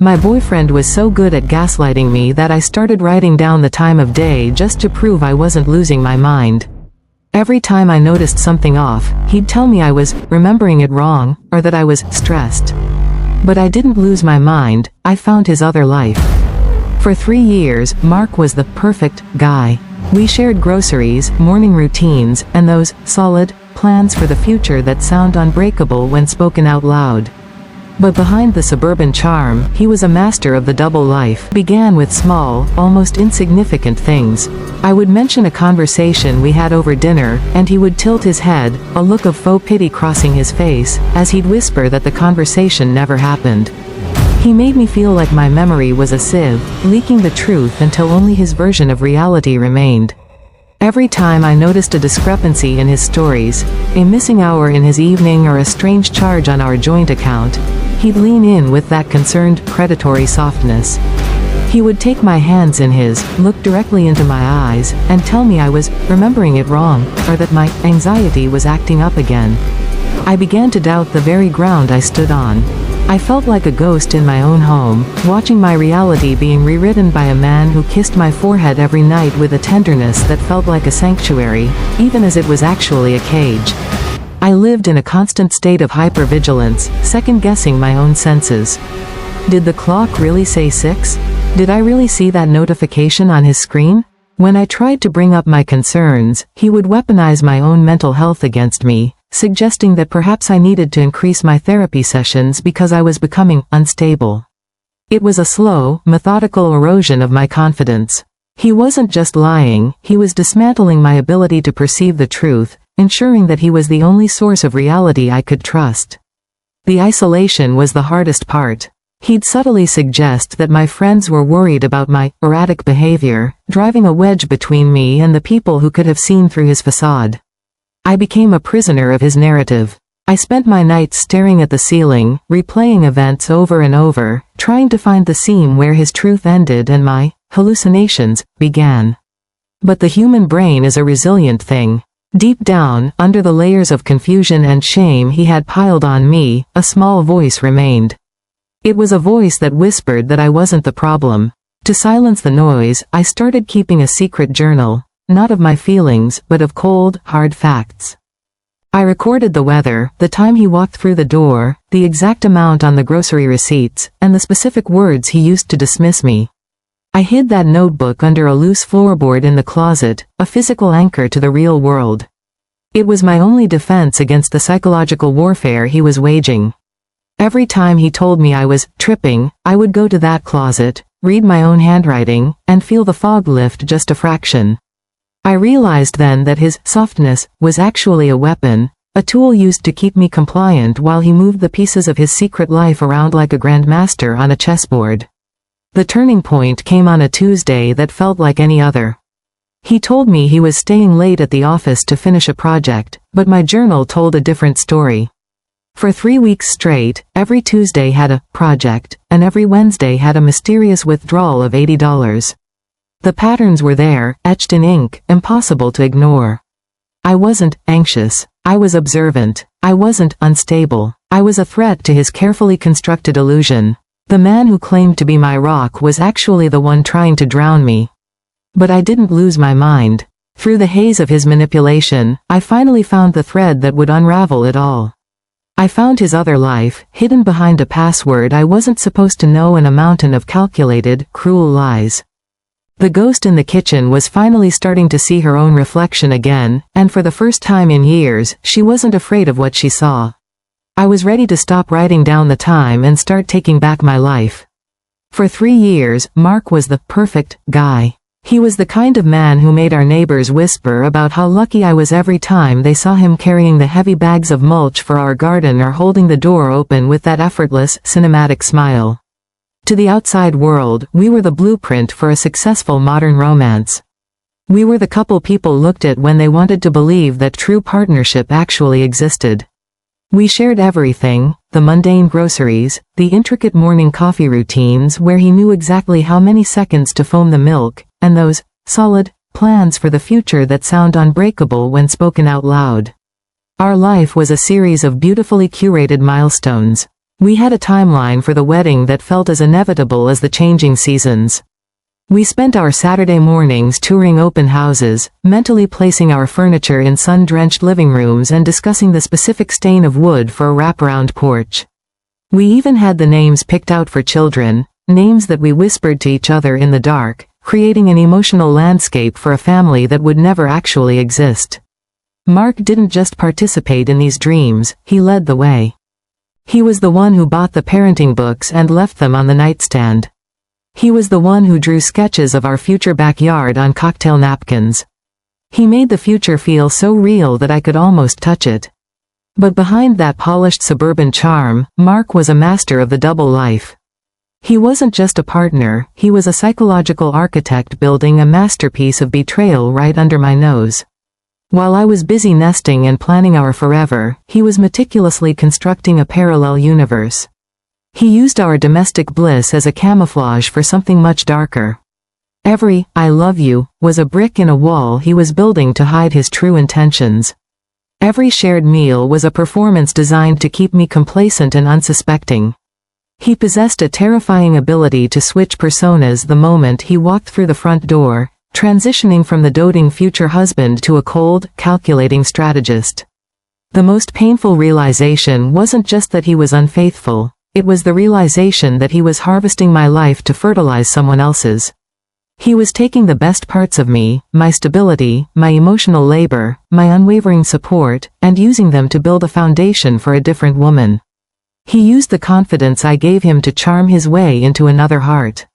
My boyfriend was so good at gaslighting me that I started writing down the time of day just to prove I wasn't losing my mind. Every time I noticed something off, he'd tell me I was remembering it wrong, or that I was stressed. But I didn't lose my mind, I found his other life. For 3 years, Mark was the perfect guy. We shared groceries, morning routines, and those solid plans for the future that sound unbreakable when spoken out loud. But behind the suburban charm, he was a master of the double life. Began with small, almost insignificant things. I would mention a conversation we had over dinner, and he would tilt his head, a look of faux pity crossing his face, as he'd whisper that the conversation never happened. He made me feel like my memory was a sieve, leaking the truth until only his version of reality remained. Every time I noticed a discrepancy in his stories, a missing hour in his evening or a strange charge on our joint account, he'd lean in with that concerned, predatory softness. He would take my hands in his, look directly into my eyes, and tell me I was remembering it wrong, or that my anxiety was acting up again. I began to doubt the very ground I stood on. I felt like a ghost in my own home, watching my reality being rewritten by a man who kissed my forehead every night with a tenderness that felt like a sanctuary, even as it was actually a cage. I lived in a constant state of hypervigilance, second-guessing my own senses. Did the clock really say 6? Did I really see that notification on his screen? When I tried to bring up my concerns, he would weaponize my own mental health against me, suggesting that perhaps I needed to increase my therapy sessions because I was becoming unstable. It was a slow, methodical erosion of my confidence. He wasn't just lying, he was dismantling my ability to perceive the truth, ensuring that he was the only source of reality I could trust. The isolation was the hardest part. He'd subtly suggest that my friends were worried about my erratic behavior, driving a wedge between me and the people who could have seen through his facade. I became a prisoner of his narrative. I spent my nights staring at the ceiling, replaying events over and over, trying to find the seam where his truth ended and my hallucinations began. But the human brain is a resilient thing. Deep down, under the layers of confusion and shame he had piled on me, a small voice remained. It was a voice that whispered that I wasn't the problem. To silence the noise, I started keeping a secret journal. Not of my feelings, but of cold, hard facts. I recorded the weather, the time he walked through the door, the exact amount on the grocery receipts, and the specific words he used to dismiss me. I hid that notebook under a loose floorboard in the closet, a physical anchor to the real world. It was my only defense against the psychological warfare he was waging. Every time he told me I was tripping, I would go to that closet, read my own handwriting, and feel the fog lift just a fraction. I realized then that his softness was actually a weapon, a tool used to keep me compliant while he moved the pieces of his secret life around like a grandmaster on a chessboard. The turning point came on a Tuesday that felt like any other. He told me he was staying late at the office to finish a project, but my journal told a different story. For 3 weeks straight, every Tuesday had a project, and every Wednesday had a mysterious withdrawal of $80. The patterns were there, etched in ink, impossible to ignore. I wasn't anxious. I was observant. I wasn't unstable. I was a threat to his carefully constructed illusion. The man who claimed to be my rock was actually the one trying to drown me. But I didn't lose my mind. Through the haze of his manipulation, I finally found the thread that would unravel it all. I found his other life, hidden behind a password I wasn't supposed to know and a mountain of calculated, cruel lies. The ghost in the kitchen was finally starting to see her own reflection again, and for the first time in years, she wasn't afraid of what she saw. I was ready to stop writing down the time and start taking back my life. For 3 years, Mark was the perfect guy. He was the kind of man who made our neighbors whisper about how lucky I was every time they saw him carrying the heavy bags of mulch for our garden or holding the door open with that effortless, cinematic smile. To the outside world, we were the blueprint for a successful modern romance. We were the couple people looked at when they wanted to believe that true partnership actually existed. We shared everything, the mundane groceries, the intricate morning coffee routines where he knew exactly how many seconds to foam the milk, and those solid plans for the future that sound unbreakable when spoken out loud. Our life was a series of beautifully curated milestones. We had a timeline for the wedding that felt as inevitable as the changing seasons. We spent our Saturday mornings touring open houses, mentally placing our furniture in sun-drenched living rooms and discussing the specific stain of wood for a wraparound porch. We even had the names picked out for children, names that we whispered to each other in the dark, creating an emotional landscape for a family that would never actually exist. Mark didn't just participate in these dreams, he led the way. He was the one who bought the parenting books and left them on the nightstand. He was the one who drew sketches of our future backyard on cocktail napkins. He made the future feel so real that I could almost touch it. But behind that polished suburban charm, Mark was a master of the double life. He wasn't just a partner, he was a psychological architect building a masterpiece of betrayal right under my nose. While I was busy nesting and planning our forever, he was meticulously constructing a parallel universe. He used our domestic bliss as a camouflage for something much darker. Every "I love you" was a brick in a wall he was building to hide his true intentions. Every shared meal was a performance designed to keep me complacent and unsuspecting. He possessed a terrifying ability to switch personas the moment he walked through the front door, transitioning from the doting future husband to a cold, calculating strategist. The most painful realization wasn't just that he was unfaithful. It was the realization that he was harvesting my life to fertilize someone else's. He was taking the best parts of me, my stability, my emotional labor, my unwavering support, and using them to build a foundation for a different woman. He used the confidence I gave him to charm his way into another heart.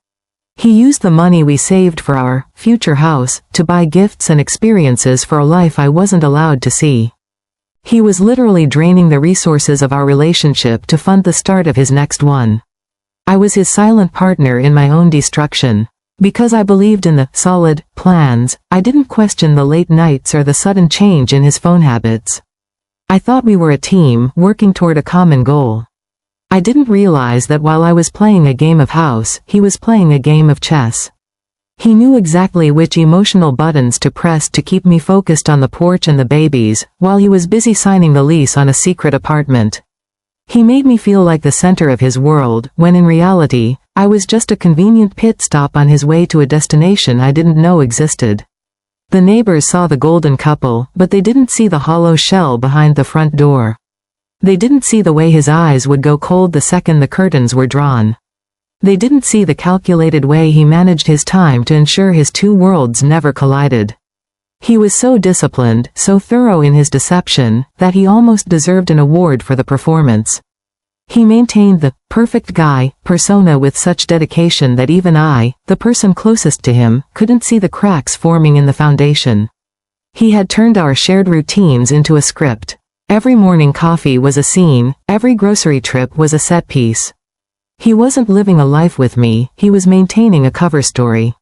He used the money we saved for our future house to buy gifts and experiences for a life I wasn't allowed to see. He was literally draining the resources of our relationship to fund the start of his next one. I was his silent partner in my own destruction. Because I believed in the solid plans, I didn't question the late nights or the sudden change in his phone habits. I thought we were a team, working toward a common goal. I didn't realize that while I was playing a game of house, he was playing a game of chess. He knew exactly which emotional buttons to press to keep me focused on the porch and the babies, while he was busy signing the lease on a secret apartment. He made me feel like the center of his world, when in reality, I was just a convenient pit stop on his way to a destination I didn't know existed. The neighbors saw the golden couple, but they didn't see the hollow shell behind the front door. They didn't see the way his eyes would go cold the second the curtains were drawn. They didn't see the calculated way he managed his time to ensure his two worlds never collided. He was so disciplined, so thorough in his deception, that he almost deserved an award for the performance. He maintained the perfect guy persona with such dedication that even I, the person closest to him, couldn't see the cracks forming in the foundation. He had turned our shared routines into a script. Every morning coffee was a scene, every grocery trip was a set piece. He wasn't living a life with me, he was maintaining a cover story.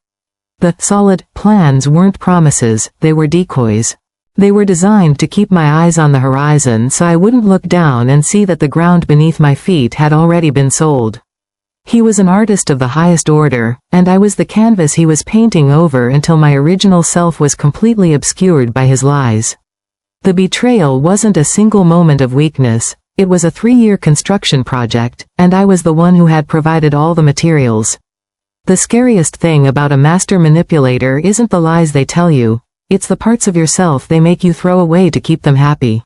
The solid plans weren't promises, they were decoys. They were designed to keep my eyes on the horizon so I wouldn't look down and see that the ground beneath my feet had already been sold. He was an artist of the highest order, and I was the canvas he was painting over until my original self was completely obscured by his lies. The betrayal wasn't a single moment of weakness, it was a 3-year construction project, and I was the one who had provided all the materials. The scariest thing about a master manipulator isn't the lies they tell you, it's the parts of yourself they make you throw away to keep them happy.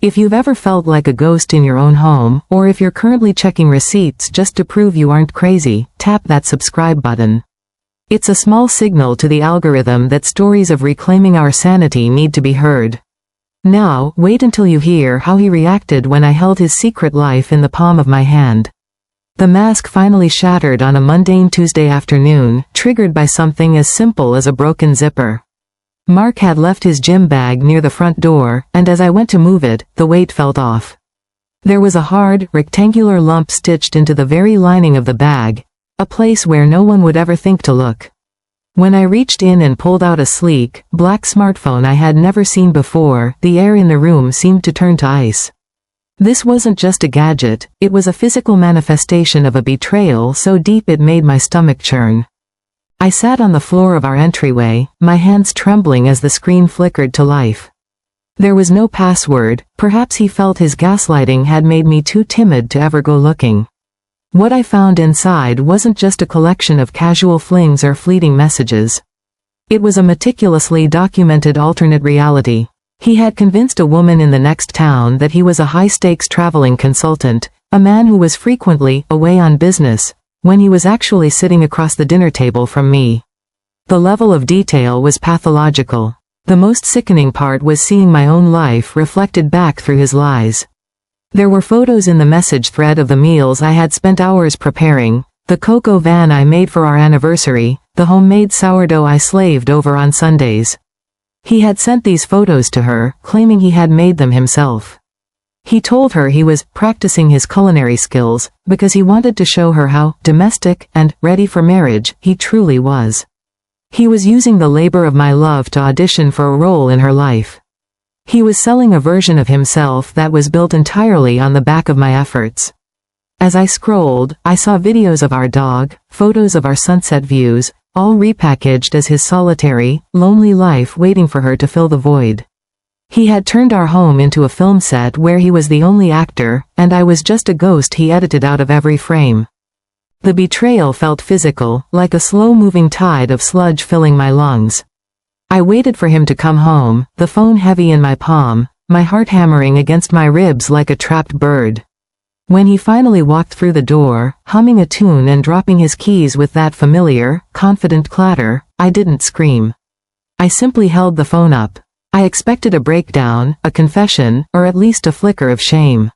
If you've ever felt like a ghost in your own home, or if you're currently checking receipts just to prove you aren't crazy, tap that subscribe button. It's a small signal to the algorithm that stories of reclaiming our sanity need to be heard. Now, wait until you hear how he reacted when I held his secret life in the palm of my hand. The mask finally shattered on a mundane Tuesday afternoon, triggered by something as simple as a broken zipper. Mark had left his gym bag near the front door, and as I went to move it, the weight felt off. There was a hard, rectangular lump stitched into the very lining of the bag, a place where no one would ever think to look. When I reached in and pulled out a sleek, black smartphone I had never seen before, the air in the room seemed to turn to ice. This wasn't just a gadget, it was a physical manifestation of a betrayal so deep it made my stomach churn. I sat on the floor of our entryway, my hands trembling as the screen flickered to life. There was no password. Perhaps he felt his gaslighting had made me too timid to ever go looking. What I found inside wasn't just a collection of casual flings or fleeting messages. It was a meticulously documented alternate reality. He had convinced a woman in the next town that he was a high-stakes traveling consultant, a man who was frequently away on business, when he was actually sitting across the dinner table from me. The level of detail was pathological. The most sickening part was seeing my own life reflected back through his lies. There were photos in the message thread of the meals I had spent hours preparing, the cocoa van I made for our anniversary, the homemade sourdough I slaved over on Sundays. He had sent these photos to her, claiming he had made them himself. He told her he was practicing his culinary skills, because he wanted to show her how domestic and ready for marriage he truly was. He was using the labor of my love to audition for a role in her life. He was selling a version of himself that was built entirely on the back of my efforts. As I scrolled, I saw videos of our dog, photos of our sunset views, all repackaged as his solitary, lonely life waiting for her to fill the void. He had turned our home into a film set where he was the only actor, and I was just a ghost he edited out of every frame. The betrayal felt physical, like a slow-moving tide of sludge filling my lungs. I waited for him to come home, the phone heavy in my palm, my heart hammering against my ribs like a trapped bird. When he finally walked through the door, humming a tune and dropping his keys with that familiar, confident clatter, I didn't scream. I simply held the phone up. I expected a breakdown, a confession, or at least a flicker of shame.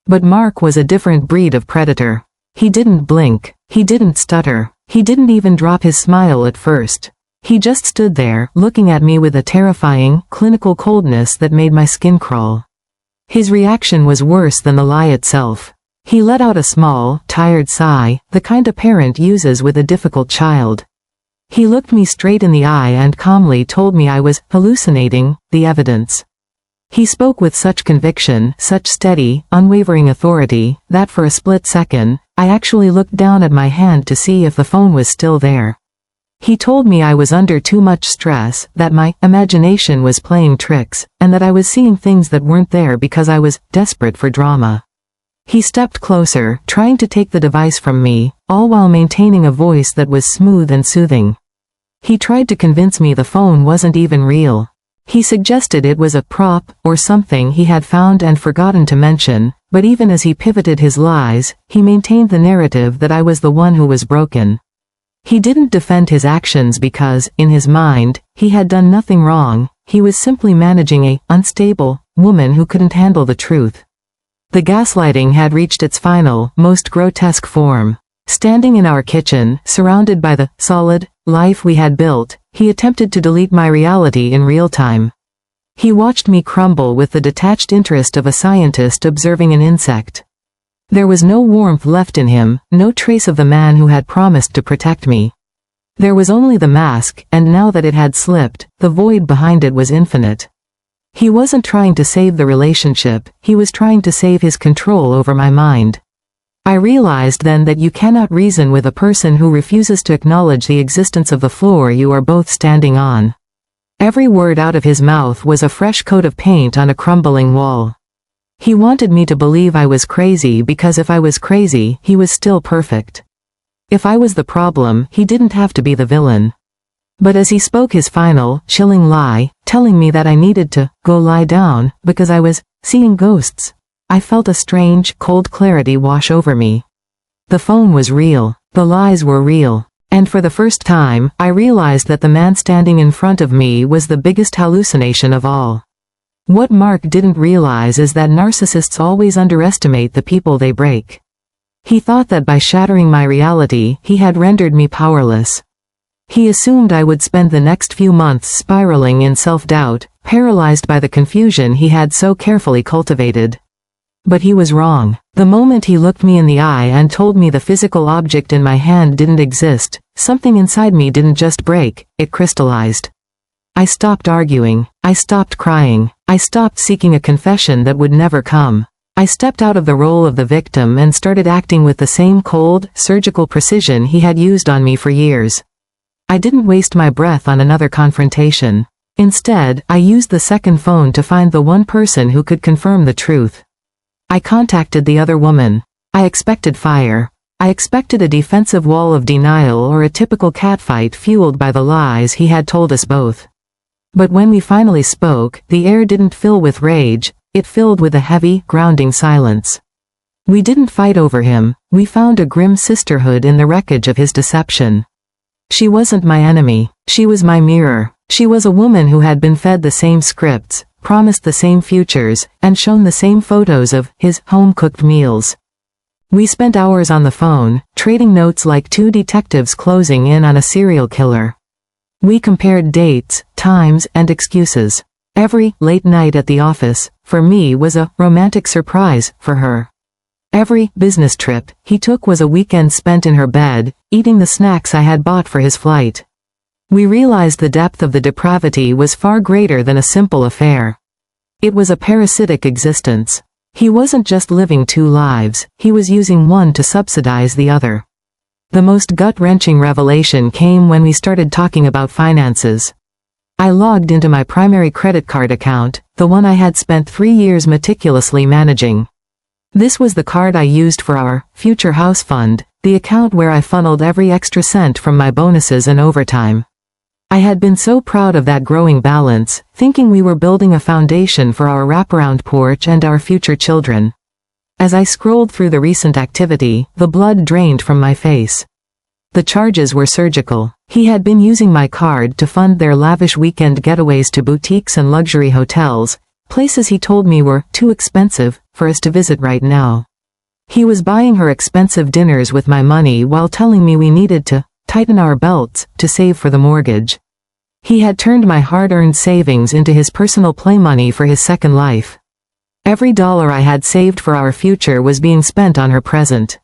But Mark was a different breed of predator. He didn't blink. He didn't stutter. He didn't even drop his smile at first. He just stood there, looking at me with a terrifying, clinical coldness that made my skin crawl. His reaction was worse than the lie itself. He let out a small, tired sigh, the kind a parent uses with a difficult child. He looked me straight in the eye and calmly told me I was hallucinating the evidence. He spoke with such conviction, such steady, unwavering authority, that for a split second, I actually looked down at my hand to see if the phone was still there. He told me I was under too much stress, that my imagination was playing tricks, and that I was seeing things that weren't there because I was desperate for drama. He stepped closer, trying to take the device from me, all while maintaining a voice that was smooth and soothing. He tried to convince me the phone wasn't even real. He suggested it was a prop, or something he had found and forgotten to mention, but even as he pivoted his lies, he maintained the narrative that I was the one who was broken. He didn't defend his actions because, in his mind, he had done nothing wrong. He was simply managing a unstable woman who couldn't handle the truth. The gaslighting had reached its final, most grotesque form. Standing in our kitchen, surrounded by the solid life we had built, he attempted to delete my reality in real time. He watched me crumble with the detached interest of a scientist observing an insect. There was no warmth left in him, no trace of the man who had promised to protect me. There was only the mask, and now that it had slipped, the void behind it was infinite. He wasn't trying to save the relationship, he was trying to save his control over my mind. I realized then that you cannot reason with a person who refuses to acknowledge the existence of the floor you are both standing on. Every word out of his mouth was a fresh coat of paint on a crumbling wall. He wanted me to believe I was crazy because if I was crazy, he was still perfect. If I was the problem, he didn't have to be the villain. But as he spoke his final, chilling lie, telling me that I needed to go lie down because I was seeing ghosts, I felt a strange, cold clarity wash over me. The phone was real. The lies were real. And for the first time, I realized that the man standing in front of me was the biggest hallucination of all. What Mark didn't realize is that narcissists always underestimate the people they break. He thought that by shattering my reality, he had rendered me powerless. He assumed I would spend the next few months spiraling in self-doubt, paralyzed by the confusion he had so carefully cultivated. But he was wrong. The moment he looked me in the eye and told me the physical object in my hand didn't exist, something inside me didn't just break, it crystallized. I stopped arguing. I stopped crying. I stopped seeking a confession that would never come. I stepped out of the role of the victim and started acting with the same cold, surgical precision he had used on me for years. I didn't waste my breath on another confrontation. Instead, I used the second phone to find the one person who could confirm the truth. I contacted the other woman. I expected fire. I expected a defensive wall of denial or a typical catfight fueled by the lies he had told us both. But when we finally spoke, the air didn't fill with rage, it filled with a heavy, grounding silence. We didn't fight over him, we found a grim sisterhood in the wreckage of his deception. She wasn't my enemy, she was my mirror. She was a woman who had been fed the same scripts, promised the same futures, and shown the same photos of his home-cooked meals. We spent hours on the phone, trading notes like two detectives closing in on a serial killer. We compared dates, times, and excuses. Every late night at the office, for me, was a romantic surprise for her. Every business trip he took was a weekend spent in her bed, eating the snacks I had bought for his flight. We realized the depth of the depravity was far greater than a simple affair. It was a parasitic existence. He wasn't just living two lives, he was using one to subsidize the other. The most gut-wrenching revelation came when we started talking about finances. I logged into my primary credit card account, the one I had spent 3 years meticulously managing. This was the card I used for our future house fund, the account where I funneled every extra cent from my bonuses and overtime. I had been so proud of that growing balance, thinking we were building a foundation for our wraparound porch and our future children. As I scrolled through the recent activity, the blood drained from my face. The charges were surgical. He had been using my card to fund their lavish weekend getaways to boutiques and luxury hotels, places he told me were too expensive for us to visit right now. He was buying her expensive dinners with my money while telling me we needed to tighten our belts to save for the mortgage. He had turned my hard-earned savings into his personal play money for his second life. Every dollar I had saved for our future was being spent on her present.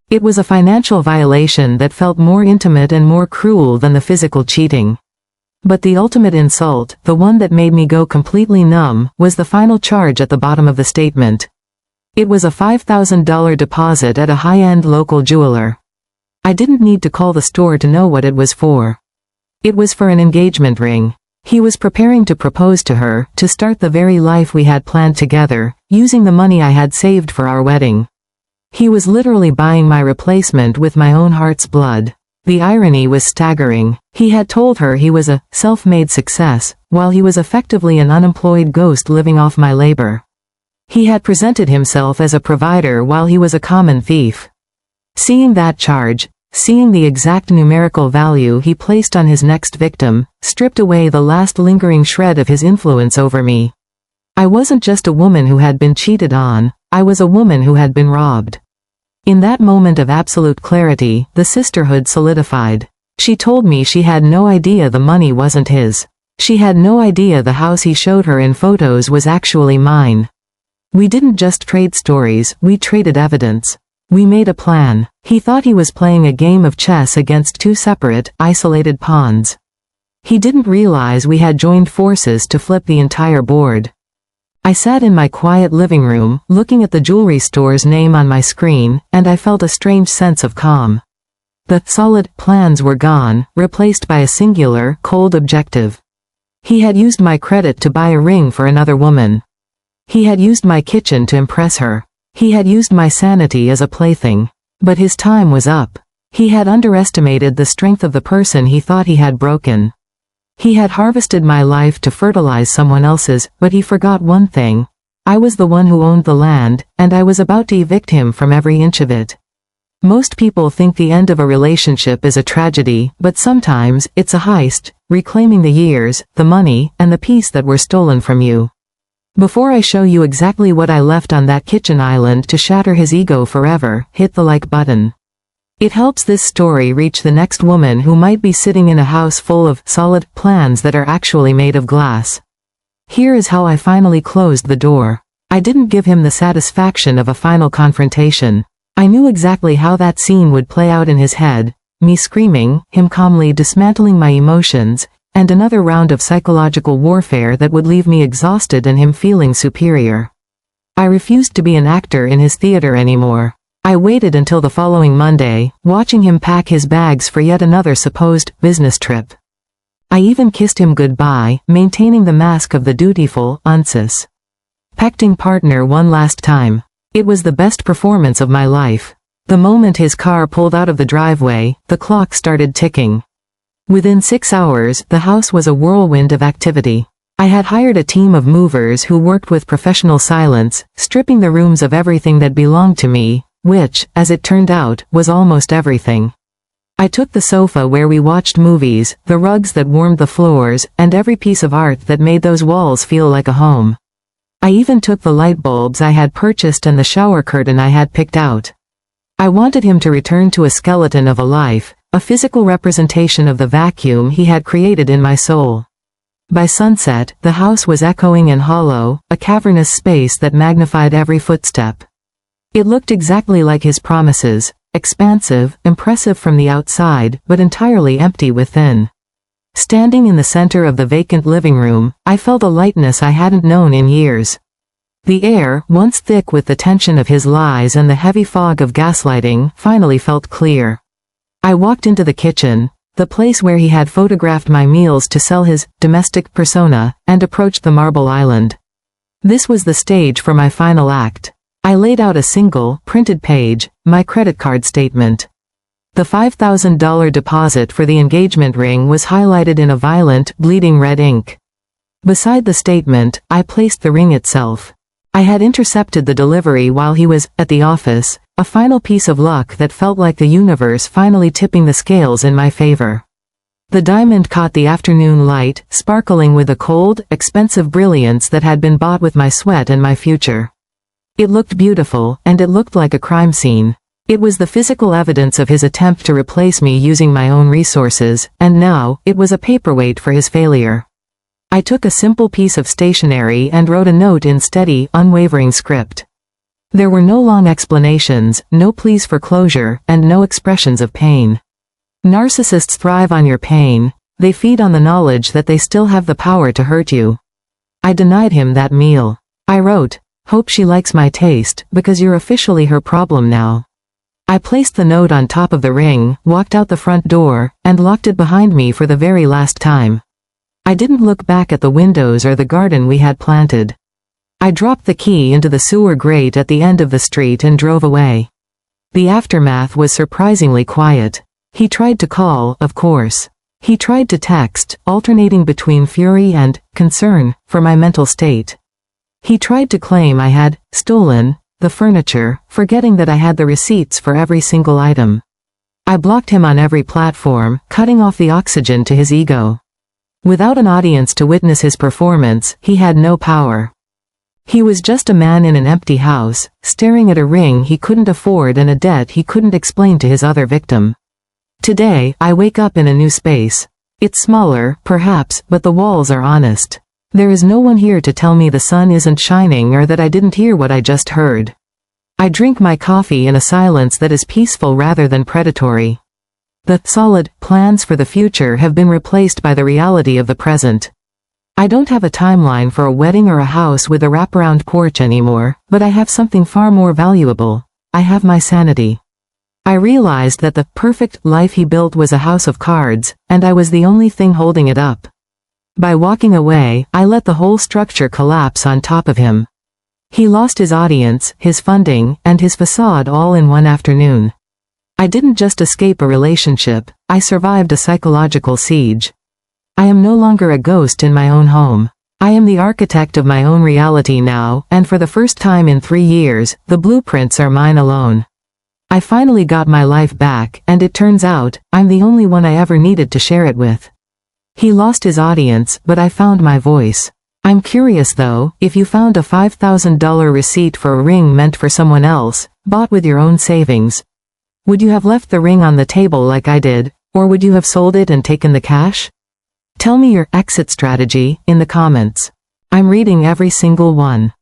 It was a financial violation that felt more intimate and more cruel than the physical cheating. But the ultimate insult, the one that made me go completely numb, was the final charge at the bottom of the statement. It was a $5,000 deposit at a high-end local jeweler. I didn't need to call the store to know what it was for. It was for an engagement ring. He was preparing to propose to her, to start the very life we had planned together, using the money I had saved for our wedding. He was literally buying my replacement with my own heart's blood. The irony was staggering. He had told her he was a self-made success, while he was effectively an unemployed ghost living off my labor. He had presented himself as a provider while he was a common thief. Seeing that charge, seeing the exact numerical value he placed on his next victim, stripped away the last lingering shred of his influence over me. I wasn't just a woman who had been cheated on, I was a woman who had been robbed. In that moment of absolute clarity, the sisterhood solidified. She told me she had no idea the money wasn't his. She had no idea the house he showed her in photos was actually mine. We didn't just trade stories, we traded evidence. We made a plan. He thought he was playing a game of chess against two separate, isolated pawns. He didn't realize we had joined forces to flip the entire board. I sat in my quiet living room, looking at the jewelry store's name on my screen, and I felt a strange sense of calm. The solid plans were gone, replaced by a singular, cold objective. He had used my credit to buy a ring for another woman. He had used my kitchen to impress her. He had used my sanity as a plaything. But his time was up. He had underestimated the strength of the person he thought he had broken. He had harvested my life to fertilize someone else's, but he forgot one thing. I was the one who owned the land, and I was about to evict him from every inch of it. Most people think the end of a relationship is a tragedy, but sometimes, it's a heist, reclaiming the years, the money, and the peace that were stolen from you. Before I show you exactly what I left on that kitchen island to shatter his ego forever, hit the like button. It helps this story reach the next woman who might be sitting in a house full of solid plans that are actually made of glass. Here is how I finally closed the door. I didn't give him the satisfaction of a final confrontation. I knew exactly how that scene would play out in his head, me screaming, him calmly dismantling my emotions, and another round of psychological warfare that would leave me exhausted and him feeling superior. I refused to be an actor in his theater anymore. I waited until the following Monday, watching him pack his bags for yet another supposed business trip. I even kissed him goodbye, maintaining the mask of the dutiful, unsuspecting partner one last time. It was the best performance of my life. The moment his car pulled out of the driveway, the clock started ticking. Within 6 hours, the house was a whirlwind of activity. I had hired a team of movers who worked with professional silence, stripping the rooms of everything that belonged to me, which, as it turned out, was almost everything. I took the sofa where we watched movies, the rugs that warmed the floors, and every piece of art that made those walls feel like a home. I even took the light bulbs I had purchased and the shower curtain I had picked out. I wanted him to return to a skeleton of a life, a physical representation of the vacuum he had created in my soul. By sunset, the house was echoing and hollow, a cavernous space that magnified every footstep. It looked exactly like his promises, expansive, impressive from the outside, but entirely empty within. Standing in the center of the vacant living room, I felt a lightness I hadn't known in years. The air, once thick with the tension of his lies and the heavy fog of gaslighting, finally felt clear. I walked into the kitchen, the place where he had photographed my meals to sell his domestic persona, and approached the marble island. This was the stage for my final act. I laid out a single, printed page, my credit card statement. The $5,000 deposit for the engagement ring was highlighted in a violent, bleeding red ink. Beside the statement, I placed the ring itself. I had intercepted the delivery while he was at the office, a final piece of luck that felt like the universe finally tipping the scales in my favor. The diamond caught the afternoon light, sparkling with a cold, expensive brilliance that had been bought with my sweat and my future. It looked beautiful, and it looked like a crime scene. It was the physical evidence of his attempt to replace me using my own resources, and now, it was a paperweight for his failure. I took a simple piece of stationery and wrote a note in steady, unwavering script. There were no long explanations, no pleas for closure, and no expressions of pain. Narcissists thrive on your pain. They feed on the knowledge that they still have the power to hurt you. I denied him that meal. I wrote, "Hope she likes my taste, because you're officially her problem now." I placed the note on top of the ring, walked out the front door, and locked it behind me for the very last time. I didn't look back at the windows or the garden we had planted. I dropped the key into the sewer grate at the end of the street and drove away. The aftermath was surprisingly quiet. He tried to call, of course. He tried to text, alternating between fury and concern for my mental state. He tried to claim I had stolen the furniture, forgetting that I had the receipts for every single item. I blocked him on every platform, cutting off the oxygen to his ego. Without an audience to witness his performance, he had no power. He was just a man in an empty house, staring at a ring he couldn't afford and a debt he couldn't explain to his other victim. Today, I wake up in a new space. It's smaller, perhaps, but the walls are honest. There is no one here to tell me the sun isn't shining or that I didn't hear what I just heard. I drink my coffee in a silence that is peaceful rather than predatory. The solid plans for the future have been replaced by the reality of the present. I don't have a timeline for a wedding or a house with a wraparound porch anymore, but I have something far more valuable. I have my sanity. I realized that the perfect life he built was a house of cards, and I was the only thing holding it up. By walking away, I let the whole structure collapse on top of him. He lost his audience, his funding, and his facade all in one afternoon. I didn't just escape a relationship, I survived a psychological siege. I am no longer a ghost in my own home. I am the architect of my own reality now, and for the first time in 3 years, the blueprints are mine alone. I finally got my life back, and it turns out, I'm the only one I ever needed to share it with. He lost his audience, but I found my voice. I'm curious though, if you found a $5,000 receipt for a ring meant for someone else, bought with your own savings, would you have left the ring on the table like I did, or would you have sold it and taken the cash? Tell me your exit strategy in the comments. I'm reading every single one.